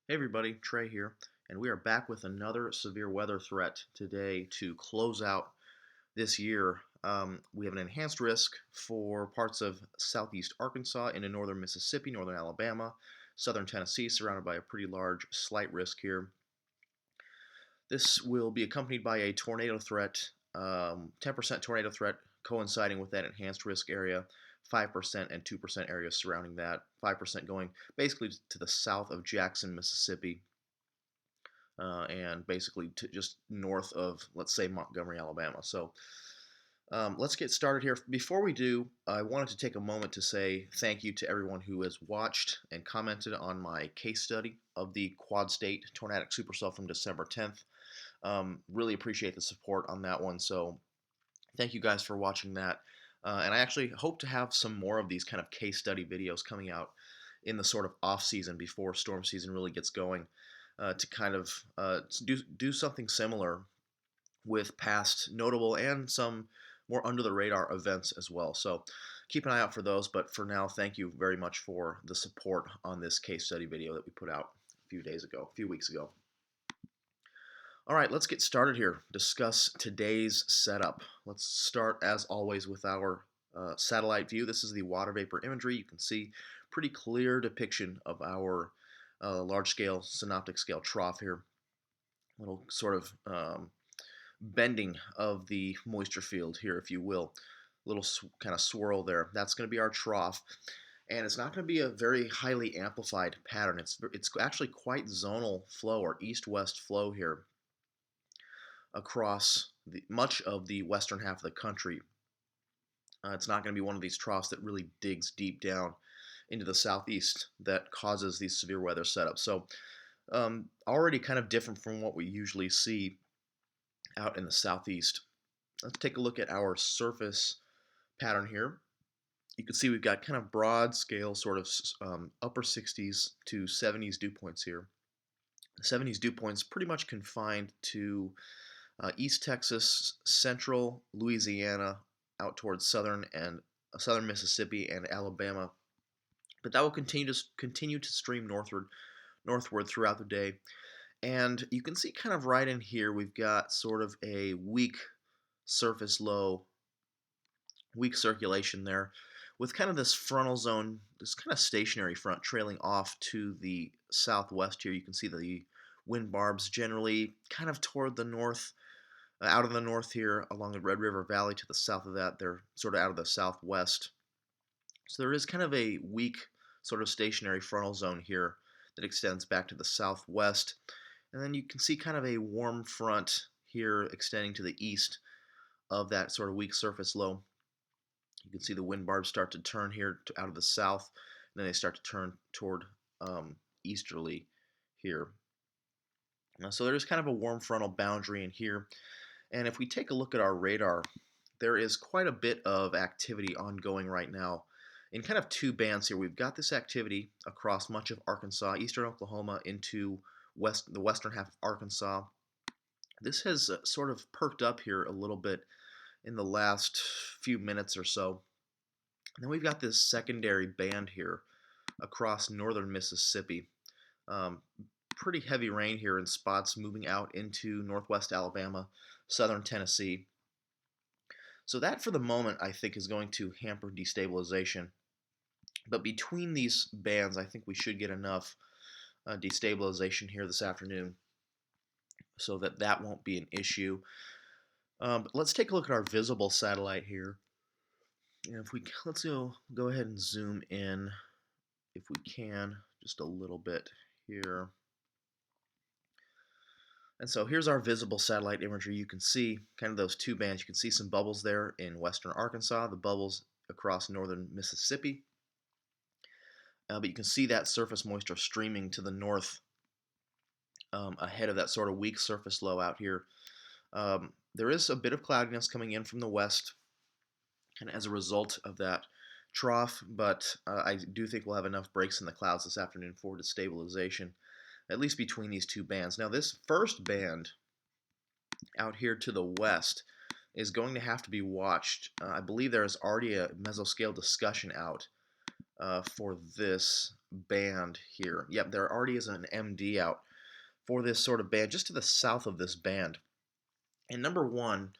Hey everybody, Trey here, and we are back with another severe weather threat today to close out this year. We have an enhanced risk for parts of southeast Arkansas into northern Mississippi, northern Alabama, southern Tennessee, surrounded by a pretty large slight risk here. This will be accompanied by a tornado threat, 10% tornado threat coinciding with that enhanced risk area, 5% and 2% areas surrounding that, 5% going basically to the south of Jackson, Mississippi, and basically to just north of, let's say, Montgomery, Alabama. So let's get started here. Before we do, I wanted to take a moment to say thank you to everyone who has watched and commented on my case study of the quad state tornadic supercell from December 10th. Really appreciate the support on that one. So thank you guys for watching that. And I actually hope to have some more of these kind of case study videos coming out in the sort of off season before storm season really gets going, to kind of do something similar with past notable and some more under the radar events as well. So keep an eye out for those. But for now, thank you very much for the support on this case study video that we put out a few weeks ago. All right, let's get started here. Discuss today's setup. Let's start, as always, with our satellite view. This is the water vapor imagery. You can see pretty clear depiction of our large-scale synoptic scale trough here. Little sort of bending of the moisture field here, if you will. Little kind of swirl there. That's going to be our trough. And it's not going to be a very highly amplified pattern. It's actually quite zonal flow or east-west flow here across much of the western half of the country. It's not going to be one of these troughs that really digs deep down into the southeast that causes these severe weather setups. So already kind of different from what we usually see out in the southeast. Let's take a look at our surface pattern here. You can see we've got kind of broad scale sort of upper 60s to 70s dew points here. The 70s dew points pretty much confined to East Texas, central Louisiana, out towards southern Mississippi and Alabama. But that will continue to stream northward throughout the day. And you can see kind of right in here we've got sort of a weak surface low, weak circulation there, with kind of this frontal zone, this kind of stationary front trailing off to the southwest here. You can see the wind barbs generally kind of toward the north, out of the north here along the Red River Valley. To the south of that, they're sort of out of the southwest. So there is kind of a weak sort of stationary frontal zone here that extends back to the southwest. And then you can see kind of a warm front here extending to the east of that sort of weak surface low. You can see the wind barbs start to turn here out of the south, and then they start to turn toward easterly here. So there's kind of a warm frontal boundary in here. And if we take a look at our radar, there is quite a bit of activity ongoing right now in kind of two bands here. We've got this activity across much of Arkansas, eastern Oklahoma, into the western half of Arkansas. This has sort of perked up here a little bit in the last few minutes or so. And then we've got this secondary band here across northern Mississippi. Pretty heavy rain here in spots moving out into northwest Alabama, southern Tennessee. So that, for the moment, I think is going to hamper destabilization. But between these bands, I think we should get enough destabilization here this afternoon so that won't be an issue. But let's take a look at our visible satellite here. And let's go ahead and zoom in, if we can, just a little bit here. And so here's our visible satellite imagery. You can see kind of those two bands. You can see some bubbles there in western Arkansas, the bubbles across northern Mississippi. But you can see that surface moisture streaming to the north ahead of that sort of weak surface low out here. There is a bit of cloudiness coming in from the west, kind of as a result of that trough, but I do think we'll have enough breaks in the clouds this afternoon for destabilization, at least between these two bands. Now, this first band out here to the west is going to have to be watched. I believe there is already a mesoscale discussion out for this. band here. Yep, there already is an MD out for this sort of band just to the south of this band. And number one,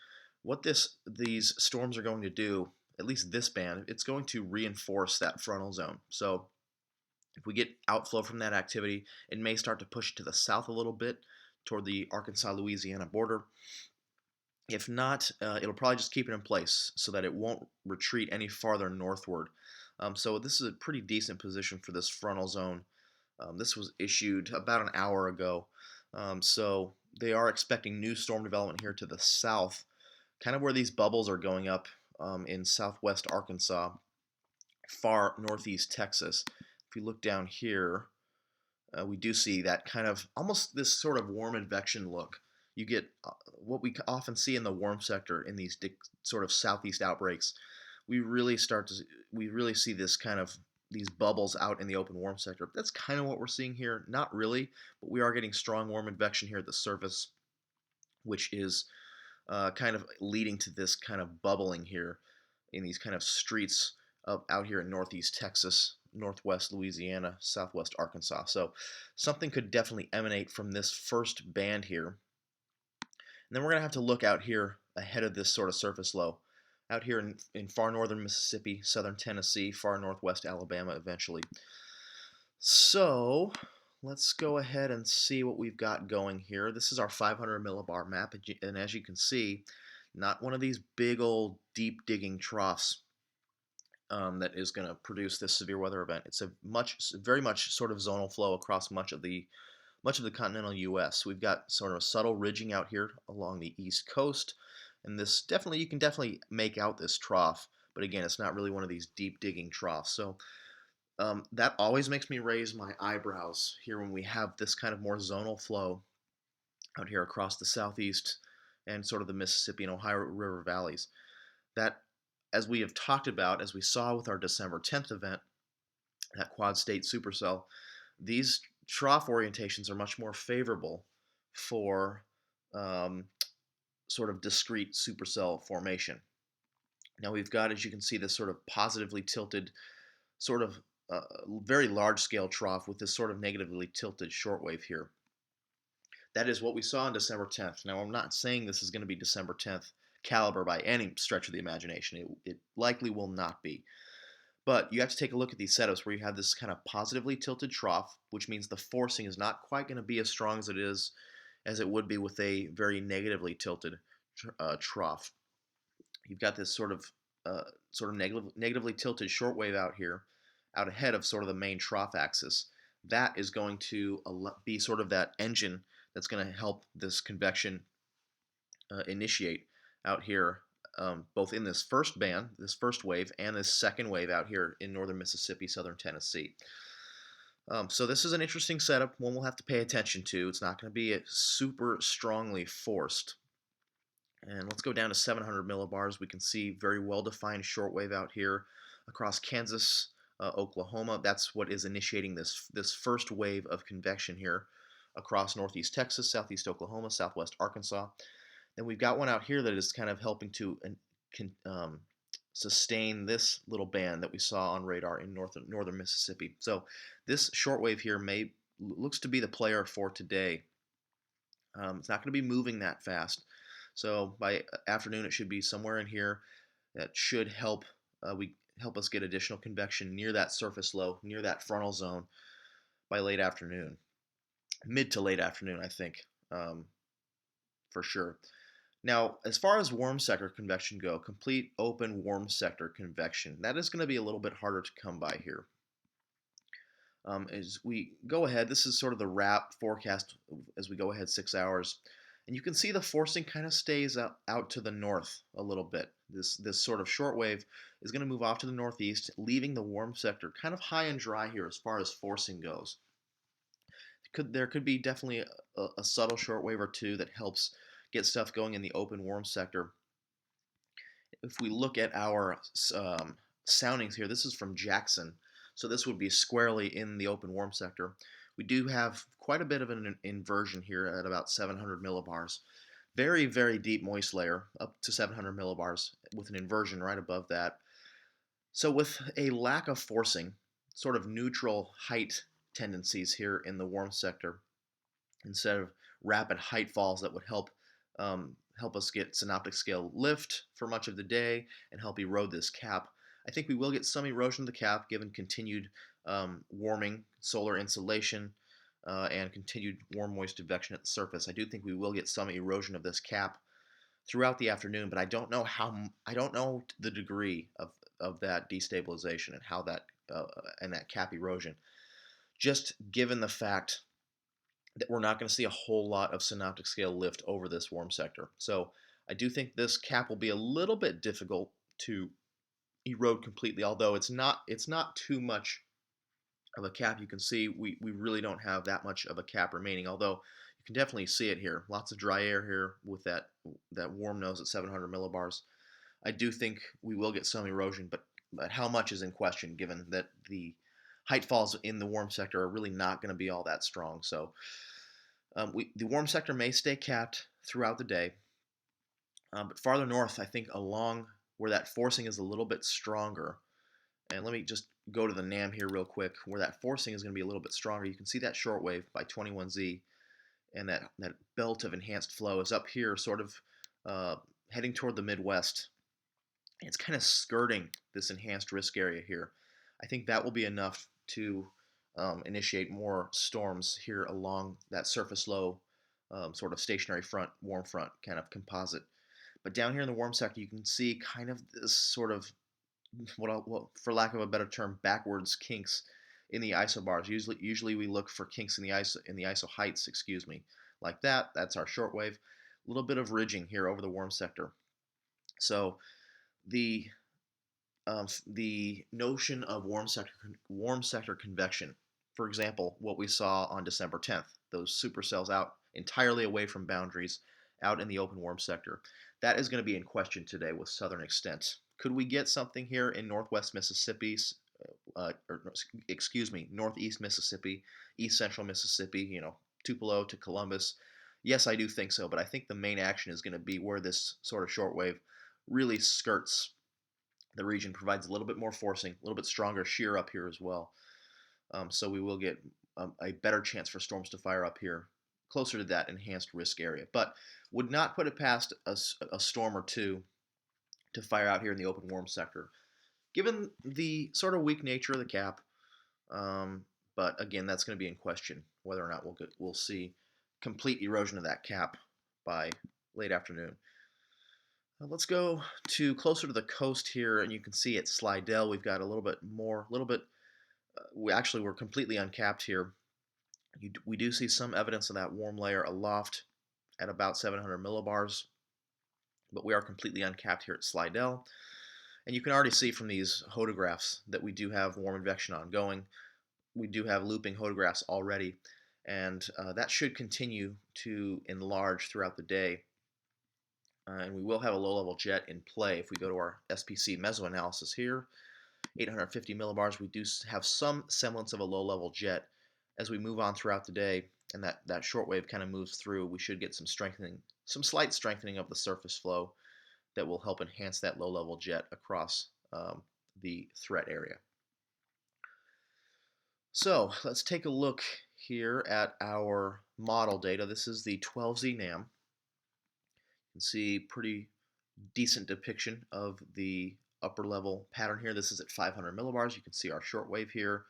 what these storms are going to do, at least this band, it's going to reinforce that frontal zone. So if we get outflow from that activity, it may start to push to the south a little bit toward the Arkansas-Louisiana border. If not, it'll probably just keep it in place so that it won't retreat any farther northward. So this is a pretty decent position for this frontal zone. This was issued about an hour ago. So they are expecting new storm development here to the south, kind of where these bubbles are going up in southwest Arkansas, far northeast Texas. If you look down here, we do see that kind of almost this sort of warm advection look. You get what we often see in the warm sector in these sort of southeast outbreaks. We really see this kind of these bubbles out in the open warm sector. That's kind of what we're seeing here. Not really, but we are getting strong warm advection here at the surface, which is kind of leading to this kind of bubbling here in these kind of streets out here in northeast Texas, northwest Louisiana, southwest Arkansas. So something could definitely emanate from this first band here. And then we're going to have to look out here ahead of this sort of surface low, out here in far northern Mississippi, southern Tennessee, far northwest Alabama eventually. So let's go ahead and see what we've got going here. This is our 500 millibar map, and as you can see, not one of these big old deep digging troughs that is going to produce this severe weather event. It's a very much sort of zonal flow across much of the continental U.S. We've got sort of a subtle ridging out here along the east coast, and this you can definitely make out this trough, but again, it's not really one of these deep digging troughs. So that always makes me raise my eyebrows here when we have this kind of more zonal flow out here across the southeast and sort of the Mississippi and Ohio River valleys. That, as we have talked about, as we saw with our December 10th event, that quad state supercell, these trough orientations are much more favorable for sort of discrete supercell formation. Now we've got, as you can see, this sort of positively tilted, sort of very large scale trough with this sort of negatively tilted shortwave here. That is what we saw on December 10th. Now I'm not saying this is going to be December 10th caliber by any stretch of the imagination. It likely will not be. But you have to take a look at these setups where you have this kind of positively tilted trough, which means the forcing is not quite going to be as strong as it would be with a very negatively tilted trough. You've got this sort of negatively tilted shortwave out here, out ahead of sort of the main trough axis. That is going to be sort of that engine that's going to help this convection initiate out here, both in this first band, this first wave, and this second wave out here in northern Mississippi, southern Tennessee. So this is an interesting setup, one we'll have to pay attention to. It's not going to be super strongly forced. And let's go down to 700 millibars. We can see very well-defined shortwave out here across Kansas, Oklahoma. That's what is initiating this first wave of convection here across northeast Texas, southeast Oklahoma, southwest Arkansas. Then we've got one out here that is kind of helping to sustain this little band that we saw on radar in northern Mississippi. So this shortwave here looks to be the player for today. It's not going to be moving that fast. So by afternoon, it should be somewhere in here. That should help us get additional convection near that surface low, near that frontal zone by late afternoon, mid to late afternoon, I think, for sure. Now, as far as warm sector convection go, complete open warm sector convection, that is going to be a little bit harder to come by here. As we go ahead, this is sort of the wrap forecast as we go ahead 6 hours. And you can see the forcing kind of stays out to the north a little bit. This sort of short wave is going to move off to the northeast, leaving the warm sector kind of high and dry here as far as forcing goes. There could be definitely a subtle short wave or two that helps get stuff going in the open warm sector. If we look at our soundings here, this is from Jackson, so this would be squarely in the open warm sector. We do have quite a bit of an inversion here at about 700 millibars. Very, very deep moist layer, up to 700 millibars, with an inversion right above that. So with a lack of forcing, sort of neutral height tendencies here in the warm sector instead of rapid height falls that would help us get synoptic scale lift for much of the day and help erode this cap. I think we will get some erosion of the cap given continued warming, solar insolation, and continued warm moist advection at the surface. I do think we will get some erosion of this cap throughout the afternoon, but I don't know the degree of that destabilization and how that and that cap erosion. Just given the fact that we're not going to see a whole lot of synoptic scale lift over this warm sector. So I do think this cap will be a little bit difficult to erode completely, although it's not too much of a cap. You can see we really don't have that much of a cap remaining, although you can definitely see it here. Lots of dry air here with that warm nose at 700 millibars. I do think we will get some erosion, but how much is in question given that the height falls in the warm sector are really not going to be all that strong. So the warm sector may stay capped throughout the day, but farther north, I think along where that forcing is a little bit stronger, and let me just go to the NAM here real quick, where that forcing is going to be a little bit stronger. You can see that shortwave by 21Z, and that belt of enhanced flow is up here, sort of heading toward the Midwest. And it's kind of skirting this enhanced risk area here. I think that will be enough to initiate more storms here along that surface low sort of stationary front, warm front kind of composite. But down here in the warm sector, you can see kind of this sort of for lack of a better term, backwards kinks in the isobars. Usually we look for kinks in the iso heights, excuse me, like that. That's our shortwave. A little bit of ridging here over the warm sector. So the notion of warm sector convection, for example, what we saw on December 10th, those supercells out entirely away from boundaries, out in the open warm sector, that is going to be in question today with southern extent. Could we get something here in northwest Mississippi, northeast Mississippi, east central Mississippi, Tupelo to Columbus? Yes, I do think so, but I think the main action is going to be where this sort of shortwave really skirts the region, provides a little bit more forcing, a little bit stronger shear up here as well. So we will get a better chance for storms to fire up here, closer to that enhanced risk area. But would not put it past a storm or two to fire out here in the open warm sector, given the sort of weak nature of the cap. But again, that's going to be in question whether or not we'll see complete erosion of that cap by late afternoon. Let's go to closer to the coast here, and you can see at Slidell we've got a little bit more, we're completely uncapped here. We do see some evidence of that warm layer aloft at about 700 millibars, but we are completely uncapped here at Slidell. And you can already see from these photographs that we do have warm advection ongoing. We do have looping photographs already, and that should continue to enlarge throughout the day. And we will have a low-level jet in play if we go to our SPC mesoanalysis here. 850 millibars, we do have some semblance of a low-level jet. As we move on throughout the day and that shortwave kind of moves through, we should get some strengthening, some slight strengthening of the surface flow that will help enhance that low-level jet across the threat area. So let's take a look here at our model data. This is the 12Z NAM. You can see pretty decent depiction of the upper level pattern here. This is at 500 millibars. You can see our shortwave here,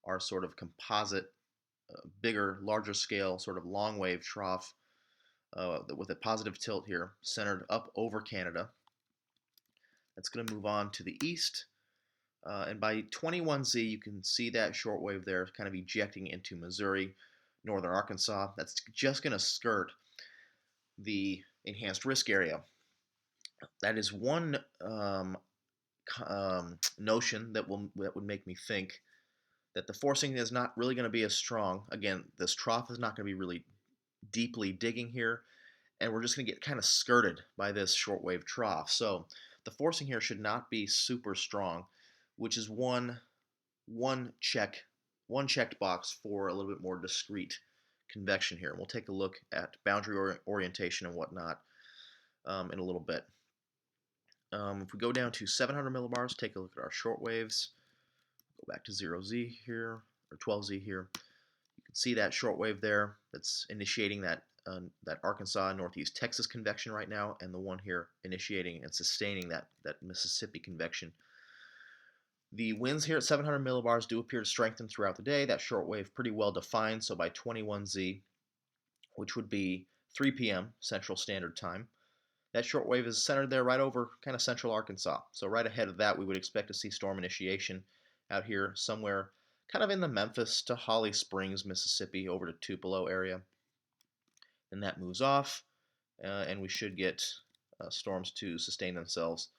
our sort of composite, bigger, larger scale, sort of long wave trough with a positive tilt here, centered up over Canada. That's going to move on to the east. And by 21Z, you can see that shortwave there kind of ejecting into Missouri, northern Arkansas. That's just going to skirt the enhanced risk area. That is one notion that would make me think that the forcing is not really going to be as strong. Again, this trough is not going to be really deeply digging here, and we're just going to get kind of skirted by this shortwave trough. So the forcing here should not be super strong, which is one checked box for a little bit more discrete convection here. And we'll take a look at boundary orientation and whatnot in a little bit. If we go down to 700 millibars, take a look at our short waves. Go back to 0Z here, or 12Z here. You can see that shortwave there that's initiating that Arkansas Northeast Texas convection right now, and the one here initiating and sustaining that Mississippi convection. The winds here at 700 millibars do appear to strengthen throughout the day. That shortwave pretty well defined, so by 21Z, which would be 3 p.m. Central Standard Time, that shortwave is centered there right over kind of central Arkansas. So right ahead of that, we would expect to see storm initiation out here somewhere kind of in the Memphis to Holly Springs, Mississippi, over to Tupelo area. Then that moves off, and we should get storms to sustain themselves.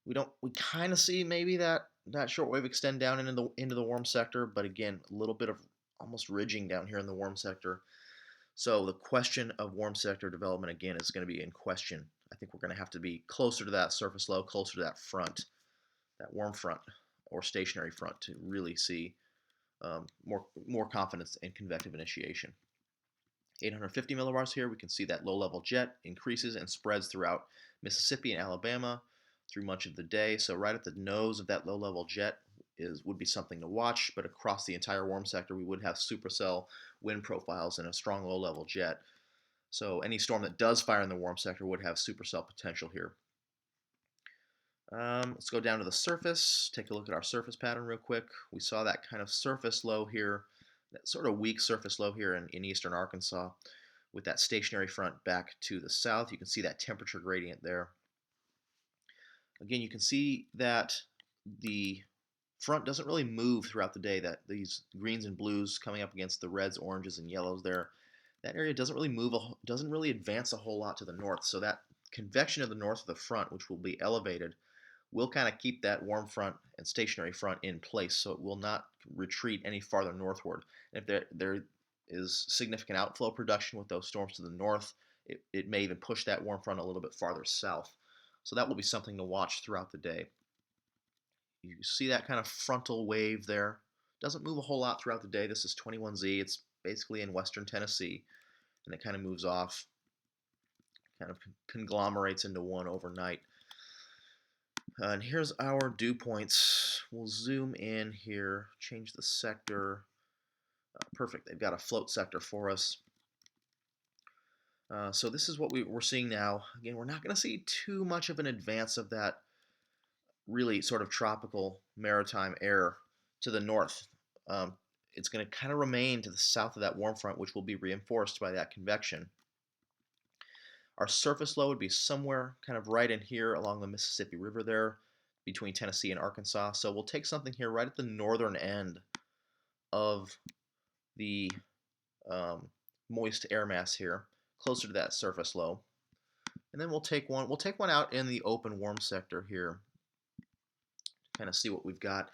We kind of see maybe that shortwave extend down into the warm sector, but again, a little bit of almost ridging down here in the warm sector. So the question of warm sector development again is going to be in question. I think we're going to have to be closer to that surface low, closer to that front, that warm front or stationary front to really see more confidence in convective initiation. 850 millibars here, we can see that low-level jet increases and spreads throughout Mississippi and Alabama through much of the day. So right at the nose of that low-level jet would be something to watch, but across the entire warm sector, we would have supercell wind profiles and a strong low-level jet. So any storm that does fire in the warm sector would have supercell potential here. Let's go down to the surface, take a look at our surface pattern real quick. We saw that kind of surface low here, that sort of weak surface low here in eastern Arkansas with that stationary front back to the south. You can see that temperature gradient there. Again, you can see that the front doesn't really move throughout the day, that these greens and blues coming up against the reds, oranges, and yellows there, that area doesn't really move, doesn't really advance a whole lot to the north. So that convection of the north of the front, which will be elevated, will kind of keep that warm front and stationary front in place, so it will not retreat any farther northward. And if there is significant outflow production with those storms to the north, it may even push that warm front a little bit farther south. So that will be something to watch throughout the day. You see that kind of frontal wave there. Doesn't move a whole lot throughout the day. This is 21Z. It's basically in western Tennessee, and it kind of moves off, kind of conglomerates into one overnight. And here's our dew points. We'll zoom in here, change the sector. Perfect, they've got a float sector for us. So this is what we're seeing now. Again, we're not going to see too much of an advance of that really sort of tropical maritime air to the north. It's going to kind of remain to the south of that warm front, which will be reinforced by that convection. Our surface low would be somewhere kind of right in here along the Mississippi River there between Tennessee and Arkansas. So we'll take something here right at the northern end of the moist air mass here, closer to that surface low. And then we'll take one out in the open warm sector here, kind of see what we've got.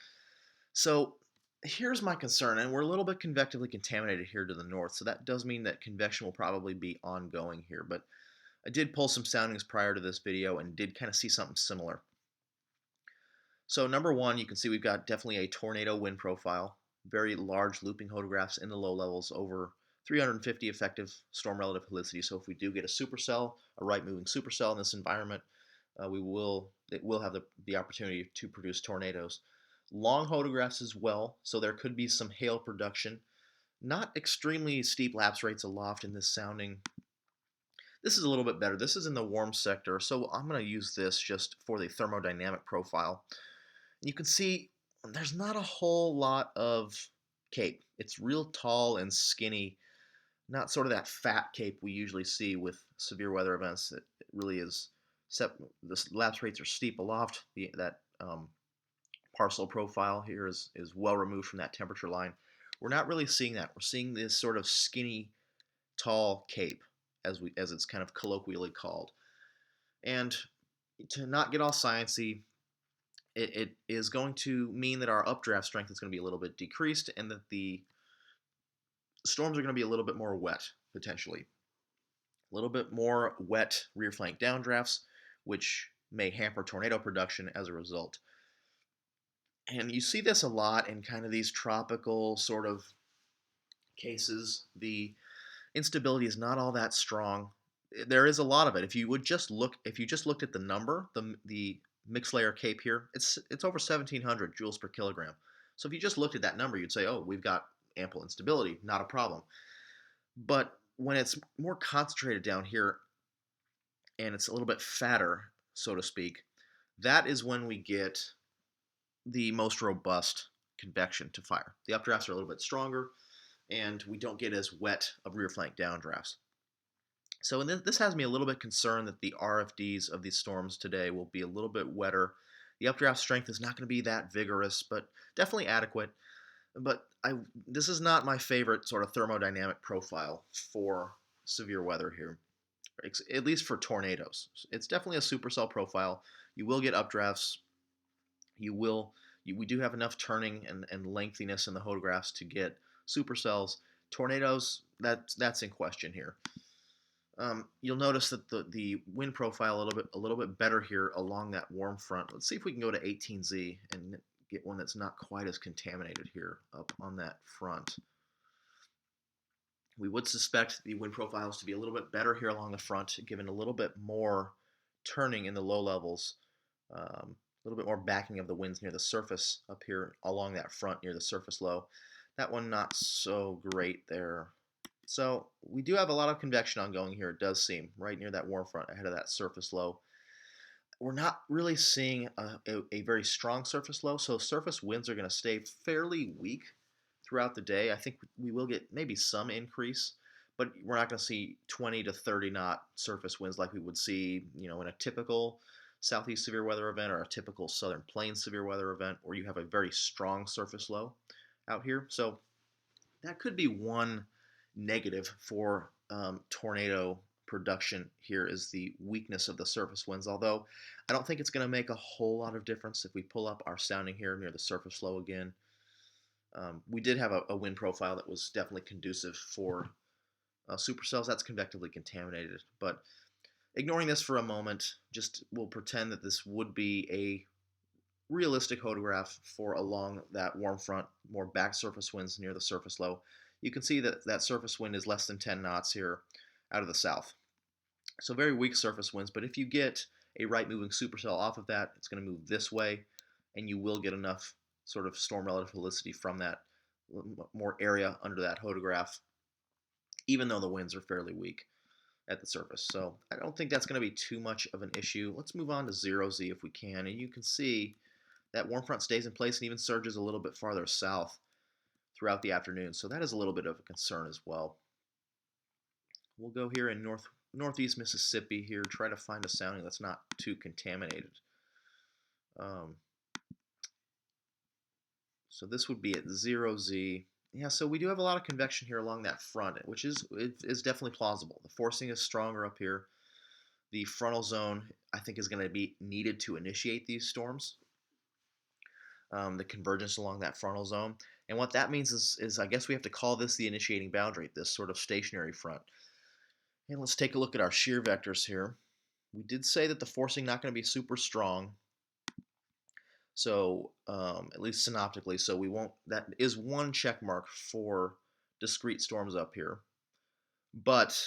So here's my concern, and we're a little bit convectively contaminated here to the north, so that does mean that convection will probably be ongoing here, but I did pull some soundings prior to this video and did kind of see something similar. So number one, you can see we've got definitely a tornado wind profile, very large looping hodographs in the low levels, over 350 effective storm relative helicity. So if we do get a supercell, a right moving supercell in this environment, it will have the opportunity to produce tornadoes. Long hodographs as well, so there could be some hail production. Not extremely steep lapse rates aloft in this sounding. This is a little bit better. This is in the warm sector, so I'm going to use this just for the thermodynamic profile. You can see there's not a whole lot of cape. It's real tall and skinny, not sort of that fat cape we usually see with severe weather events. It really is, the lapse rates are steep aloft. That parcel profile here is well removed from that temperature line. We're not really seeing that. We're seeing this sort of skinny, tall cape, as it's kind of colloquially called. And to not get all sciencey, it is going to mean that our updraft strength is going to be a little bit decreased, and that the storms are going to be a little bit more wet, potentially. A little bit more wet rear flank downdrafts, which may hamper tornado production as a result. And you see this a lot in kind of these tropical sort of cases. The instability is not all that strong. There is a lot of it. If you just looked at the number, the mixed layer cape here, it's over 1,700 joules per kilogram. So if you just looked at that number, you'd say, oh, we've got ample instability, not a problem. But when it's more concentrated down here and it's a little bit fatter, so to speak, that is when we get the most robust convection to fire. The updrafts are a little bit stronger, and we don't get as wet of rear flank downdrafts. So this has me a little bit concerned that the RFDs of these storms today will be a little bit wetter. The updraft strength is not going to be that vigorous, but definitely adequate. But this is not my favorite sort of thermodynamic profile for severe weather here, at least for tornadoes. It's definitely a supercell profile. You will get updrafts. We do have enough turning and lengthiness in the photographs to get supercells. Tornadoes, that's in question here. You'll notice that the wind profile a little bit better here along that warm front. Let's see if we can go to 18Z and get one that's not quite as contaminated here up on that front. We would suspect the wind profiles to be a little bit better here along the front, given a little bit more turning in the low levels, a little bit more backing of the winds near the surface up here along that front near the surface low. That one not so great there. So we do have a lot of convection ongoing here, it does seem, right near that warm front ahead of that surface low. We're not really seeing a very strong surface low, so surface winds are going to stay fairly weak throughout the day. I think we will get maybe some increase, but we're not going to see 20 to 30 knot surface winds like we would see, in a typical southeast severe weather event or a typical southern plains severe weather event where you have a very strong surface low out here. So that could be one negative for tornado production here is the weakness of the surface winds, although I don't think it's going to make a whole lot of difference if we pull up our sounding here near the surface low again. We did have a wind profile that was definitely conducive for supercells. That's convectively contaminated, but ignoring this for a moment, just we'll pretend that this would be a realistic photograph for along that warm front, more back surface winds near the surface low. You can see that that surface wind is less than 10 knots here out of the south. So very weak surface winds, but if you get a right moving supercell off of that, it's going to move this way, and you will get enough sort of storm relative helicity from that more area under that photograph, even though the winds are fairly weak at the surface. So I don't think that's going to be too much of an issue. Let's move on to 0Z if we can, and you can see that warm front stays in place and even surges a little bit farther south throughout the afternoon. So that is a little bit of a concern as well. We'll go here in northeast Mississippi here, try to find a sounding that's not too contaminated. So this would be at 0Z. Yeah, so we do have a lot of convection here along that front, which is definitely plausible. The forcing is stronger up here. The frontal zone, I think, is going to be needed to initiate these storms. The convergence along that frontal zone. And what that means is I guess we have to call this the initiating boundary, this sort of stationary front. And let's take a look at our shear vectors here. We did say that the forcing not going to be super strong. So at least synoptically, so we won't, that is one check mark for discrete storms up here. But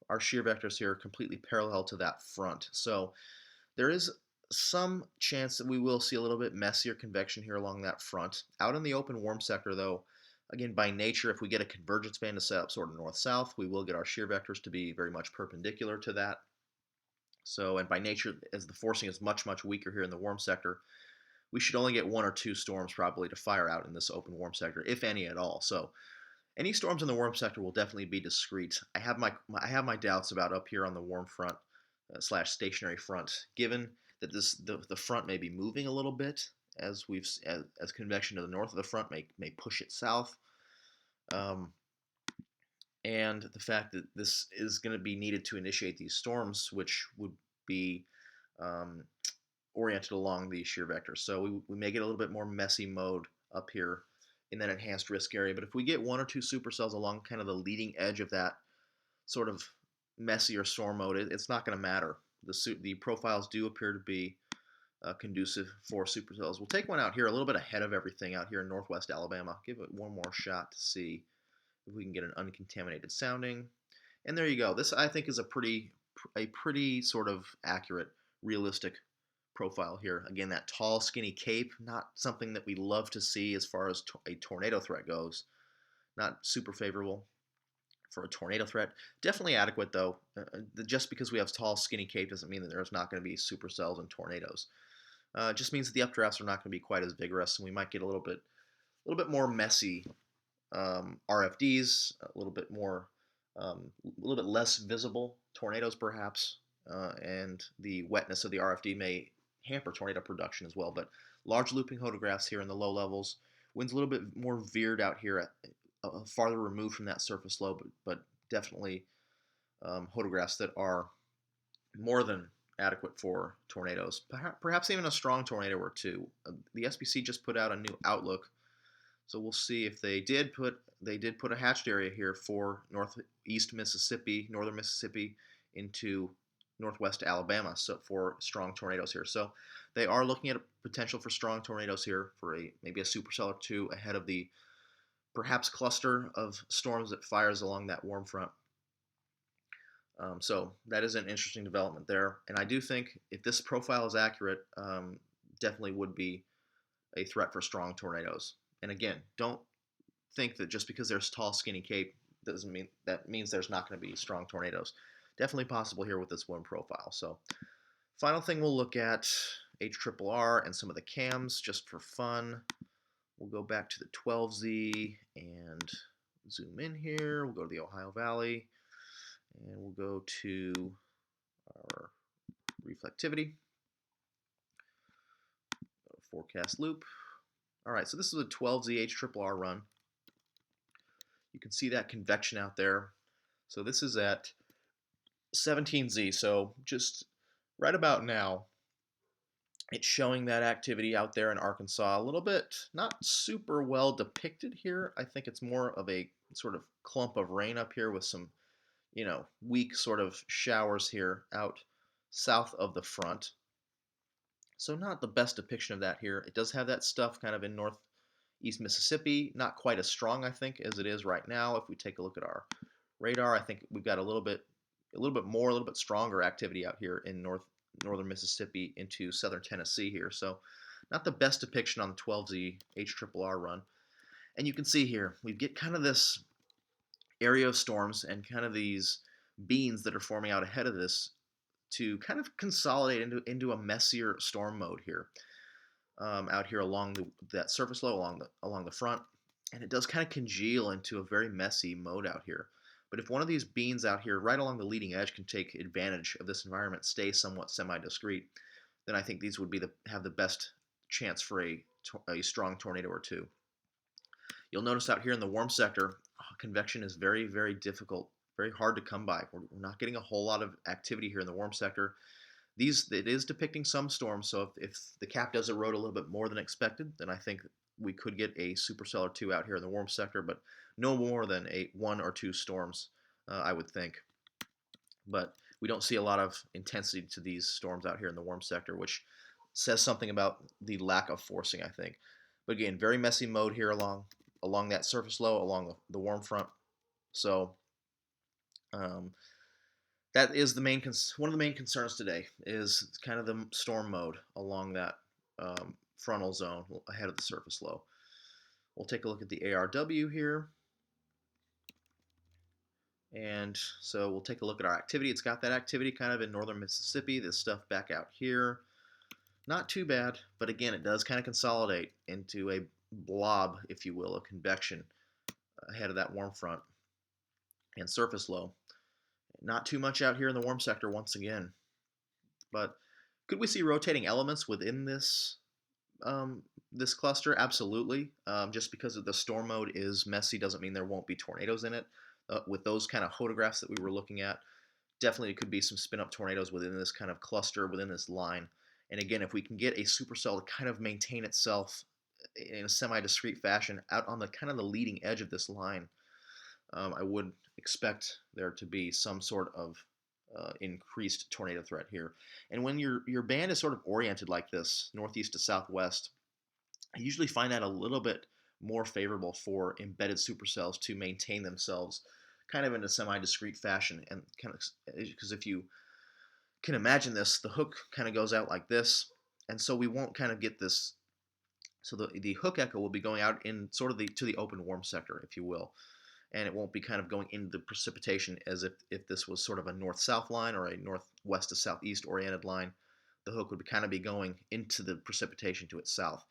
our shear vectors here are completely parallel to that front. So there is some chance that we will see a little bit messier convection here along that front. Out in the open warm sector though, again by nature, if we get a convergence band to set up sort of north-south, we will get our shear vectors to be very much perpendicular to that. So, and by nature, as the forcing is much, much weaker here in the warm sector, we should only get one or two storms probably to fire out in this open warm sector, if any at all. So any storms in the warm sector will definitely be discrete. I have my doubts about up here on the warm front slash stationary front, given that the front may be moving a little bit as convection to the north of the front may push it south, and the fact that this is going to be needed to initiate these storms, which would be oriented along the shear vector. So we may get a little bit more messy mode up here in that enhanced risk area. But if we get one or two supercells along kind of the leading edge of that sort of messier storm mode, it's not going to matter. The profiles do appear to be conducive for supercells. We'll take one out here a little bit ahead of everything out here in northwest Alabama. Give it one more shot to see if we can get an uncontaminated sounding. And there you go. This, I think, is a pretty sort of accurate, realistic profile here. Again, that tall, skinny cape, not something that we love to see as far as a tornado threat goes. Not super favorable for a tornado threat. Definitely adequate though. Just because we have tall, skinny cape doesn't mean that there's not going to be supercells and tornadoes. It just means that the updrafts are not going to be quite as vigorous, and we might get a little bit more messy RFDs, a little bit more, a little bit less visible tornadoes perhaps, and the wetness of the RFD may hamper tornado production as well. But large looping photographs here in the low levels, wind's a little bit more veered out here, farther removed from that surface low, but definitely photographs that are more than adequate for tornadoes, perhaps even a strong tornado or two. The SPC just put out a new outlook, so we'll see if they did put a hatched area here for northeast Mississippi, northern Mississippi into northwest Alabama, so for strong tornadoes here. So they are looking at a potential for strong tornadoes here for maybe a supercell or two ahead of the perhaps cluster of storms that fires along that warm front. So that is an interesting development there. And I do think if this profile is accurate, definitely would be a threat for strong tornadoes. And again, don't think that just because there's tall, skinny cape doesn't mean that means there's not going to be strong tornadoes. Definitely possible here with this wind profile. So final thing we'll look at HRRR and some of the cams just for fun. We'll go back to the 12Z and zoom in here. We'll go to the Ohio Valley and we'll go to our reflectivity. Forecast loop. All right, so this is a 12Z HRRR run. You can see that convection out there. So this is at 17Z, so just right about now, it's showing that activity out there in Arkansas. A little bit not super well depicted here. I think it's more of a sort of clump of rain up here with some, weak sort of showers here out south of the front. So not the best depiction of that here. It does have that stuff kind of in northeast Mississippi. Not quite as strong, I think, as it is right now. If we take a look at our radar, I think we've got a little bit stronger activity out here in northern Mississippi into southern Tennessee here. So not the best depiction on the 12Z HRRR run. And you can see here, we get kind of this area of storms and kind of these beans that are forming out ahead of this to kind of consolidate into a messier storm mode here, out here along that surface low along the front, and it does kind of congeal into a very messy mode out here. But if one of these beans out here right along the leading edge can take advantage of this environment, stay somewhat semi-discrete, then I think these would have the best chance for a strong tornado or two. You'll notice out here in the warm sector, convection is very, very difficult, very hard to come by. We're not getting a whole lot of activity here in the warm sector. It is depicting some storms, so if the cap does erode a little bit more than expected, then I think we could get a supercell or two out here in the warm sector, but no more than one or two storms, I would think. But we don't see a lot of intensity to these storms out here in the warm sector, which says something about the lack of forcing, I think. But again, very messy mode here along that surface low, along the warm front. So that is one of the main concerns today is kind of the storm mode along that frontal zone ahead of the surface low. We'll take a look at the ARW here. And so we'll take a look at our activity. It's got that activity kind of in northern Mississippi, this stuff back out here. Not too bad, but again, it does kind of consolidate into a blob, if you will, of convection ahead of that warm front and surface low. Not too much out here in the warm sector once again. But could we see rotating elements within this this cluster? Absolutely. Just because the storm mode is messy doesn't mean there won't be tornadoes in it. With those kind of photographs that we were looking at, definitely it could be some spin-up tornadoes within this kind of cluster, within this line. And again, if we can get a supercell to kind of maintain itself in a semi-discrete fashion out on the kind of the leading edge of this line, I would expect there to be some sort of increased tornado threat here. And when your band is sort of oriented like this, northeast to southwest, I usually find that a little bit more favorable for embedded supercells to maintain themselves kind of in a semi-discrete fashion. And kind of, because if you can imagine this, the hook kind of goes out like this, And so we won't kind of get this. So the hook echo will be going out in sort of to the open warm sector, if you will, and it won't be kind of going into the precipitation as if this was sort of a north-south line or a northwest to southeast oriented line. The hook would kind of be going into the precipitation to its south.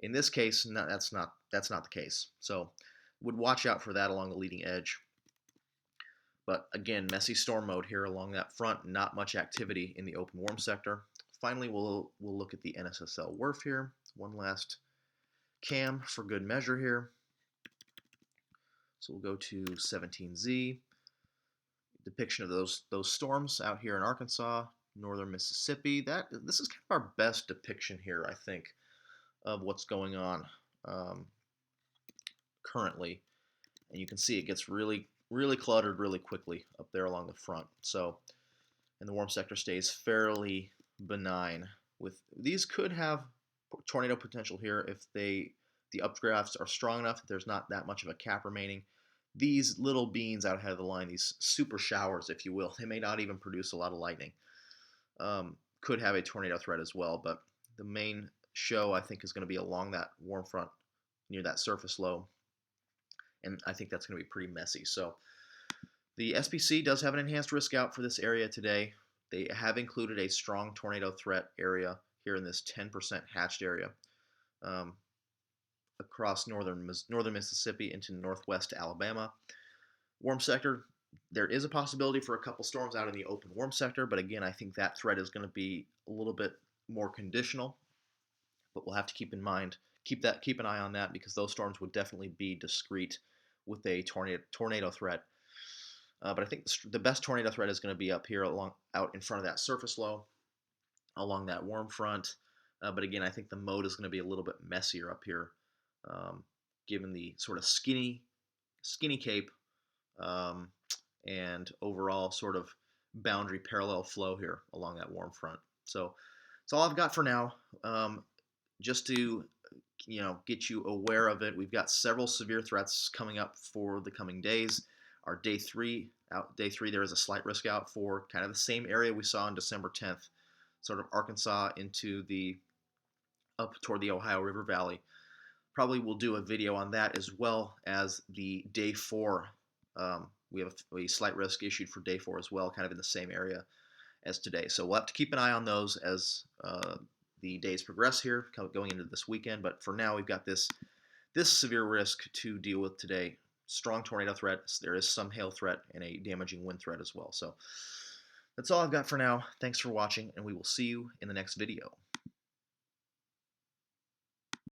In this case, no, that's not the case. So would watch out for that along the leading edge. But again, messy storm mode here along that front. Not much activity in the open warm sector. Finally, we'll look at the NSSL WRF here. One last cam for good measure here. So we'll go to 17Z. Depiction of those storms out here in Arkansas, northern Mississippi. This is kind of our best depiction here, I think, of what's going on currently. And you can see it gets really cluttered really quickly up there along the front. So, and the warm sector stays fairly benign. With these could have tornado potential here if the updrafts are strong enough that there's not that much of a cap remaining. These little beans out ahead of the line, these super showers, if you will, they may not even produce a lot of lightning. Could have a tornado threat as well, but the main show I think is going to be along that warm front near that surface low, and I think that's going to be pretty messy. So the SPC does have an enhanced risk out for this area today. They have included a strong tornado threat area here in this 10% hatched area across northern Mississippi into northwest Alabama. Warm sector, there is a possibility for a couple storms out in the open warm sector, but again, I think that threat is going to be a little bit more conditional. But we'll have to keep in mind, keep an eye on that, because those storms would definitely be discrete with a tornado threat. But I think the best tornado threat is going to be up here out in front of that surface low, along that warm front. But again, I think the mode is going to be a little bit messier up here, given the sort of skinny cape and overall sort of boundary parallel flow here along that warm front. So that's all I've got for now. Just to get you aware of it, we've got several severe threats coming up for the coming days. Our day three, there is a slight risk out for kind of the same area we saw on December 10th, sort of Arkansas into up toward the Ohio River Valley. Probably we'll do a video on that, as well as the day 4. We have a slight risk issued for day 4 as well, kind of in the same area as today. So we'll have to keep an eye on those as the days progress here, going into this weekend. But for now, we've got this severe risk to deal with today. Strong tornado threat. There is some hail threat and a damaging wind threat as well. So that's all I've got for now. Thanks for watching, and we will see you in the next video.